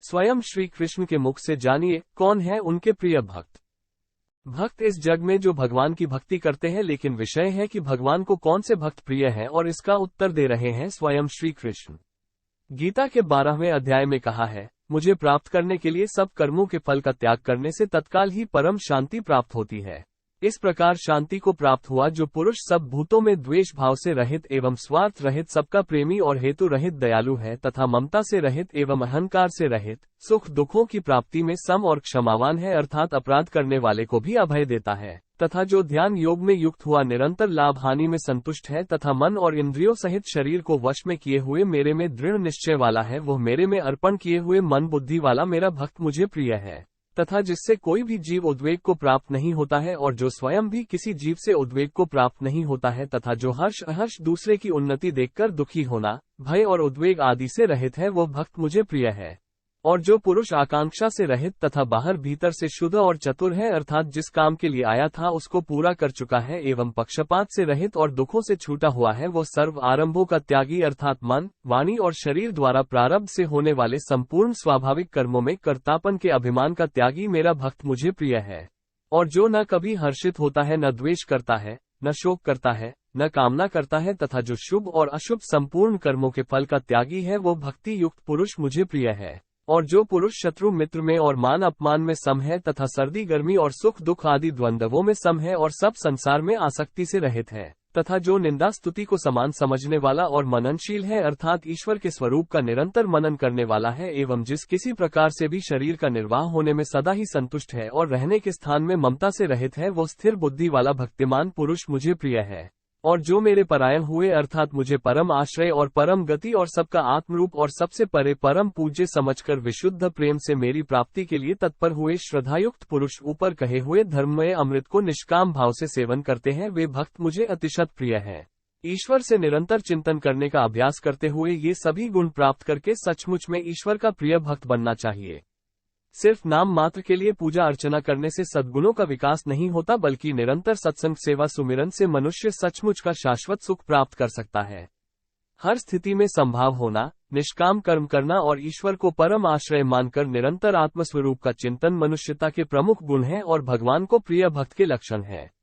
स्वयं श्री कृष्ण के मुख से जानिए कौन है उनके प्रिय भक्त। भक्त इस जग में जो भगवान की भक्ति करते हैं, लेकिन विषय है कि भगवान को कौन से भक्त प्रिय हैं, और इसका उत्तर दे रहे हैं स्वयं श्री कृष्ण। गीता के 12वें अध्याय में कहा है, मुझे प्राप्त करने के लिए सब कर्मों के फल का त्याग करने से तत्काल ही परम शांति प्राप्त होती है। इस प्रकार शांति को प्राप्त हुआ जो पुरुष सब भूतों में द्वेष भाव से रहित एवं स्वार्थ रहित, सबका प्रेमी और हेतु रहित दयालु है, तथा ममता से रहित एवं अहंकार से रहित, सुख दुखों की प्राप्ति में सम और क्षमावान है, अर्थात अपराध करने वाले को भी अभय देता है, तथा जो ध्यान योग में युक्त हुआ निरंतर लाभ हानि में संतुष्ट है, तथा मन और इंद्रियों सहित शरीर को वश में किए हुए मेरे में दृढ़ निश्चय वाला है, वह मेरे में अर्पण किए हुए मन बुद्धि वाला मेरा भक्त मुझे प्रिय है, तथा जिससे कोई भी जीव उद्वेग को प्राप्त नहीं होता है, और जो स्वयं भी किसी जीव से उद्वेग को प्राप्त नहीं होता है, तथा जो हर्ष अहर्ष दूसरे की उन्नति देखकर दुखी होना, भय और उद्वेग आदि से रहित है, वो भक्त मुझे प्रिय है। और जो पुरुष आकांक्षा से रहित तथा बाहर भीतर से शुद्ध और चतुर है, अर्थात जिस काम के लिए आया था उसको पूरा कर चुका है, एवं पक्षपात से रहित और दुखों से छूटा हुआ है, वो सर्व आरंभों का त्यागी, अर्थात मन, वाणी और शरीर द्वारा प्रारब्ध से होने वाले संपूर्ण स्वाभाविक कर्मों में कर्तापन के अभिमान का त्यागी मेरा भक्त मुझे प्रिय है। और जो न कभी हर्षित होता है, न द्वेष करता है, न शोक करता है, न कामना करता है, तथा जो शुभ और अशुभ संपूर्ण कर्मों के फल का त्यागी है, वो भक्ति युक्त पुरुष मुझे प्रिय है। और जो पुरुष शत्रु मित्र में और मान अपमान में सम है, तथा सर्दी गर्मी और सुख दुख आदि द्वंद्वों में सम है, और सब संसार में आसक्ति से रहित है, तथा जो निंदा स्तुति को समान समझने वाला और मननशील है, अर्थात ईश्वर के स्वरूप का निरंतर मनन करने वाला है, एवं जिस किसी प्रकार से भी शरीर का निर्वाह होने में सदा ही संतुष्ट है और रहने के स्थान में ममता से रहित है, वो स्थिर बुद्धि वाला भक्तिमान पुरुष मुझे प्रिय है। और जो मेरे परायण हुए, अर्थात मुझे परम आश्रय और परम गति और सबका आत्मरूप और सबसे परे परम पूज्य समझकर विशुद्ध प्रेम से मेरी प्राप्ति के लिए तत्पर हुए श्रद्धायुक्त पुरुष ऊपर कहे हुए धर्ममय अमृत को निष्काम भाव से सेवन करते हैं, वे भक्त मुझे अतिशत प्रिय हैं। ईश्वर से निरंतर चिंतन करने का अभ्यास करते हुए ये सभी गुण प्राप्त करके सचमुच में ईश्वर का प्रिय भक्त बनना चाहिए। सिर्फ नाम मात्र के लिए पूजा अर्चना करने से सद्गुणों का विकास नहीं होता, बल्कि निरंतर सत्संग सेवा सुमिरन से मनुष्य सचमुच का शाश्वत सुख प्राप्त कर सकता है। हर स्थिति में संभाव होना, निष्काम कर्म करना और ईश्वर को परम आश्रय मानकर निरंतर आत्मस्वरूप का चिंतन मनुष्यता के प्रमुख गुण हैं और भगवान को प्रिय भक्त के लक्षण है।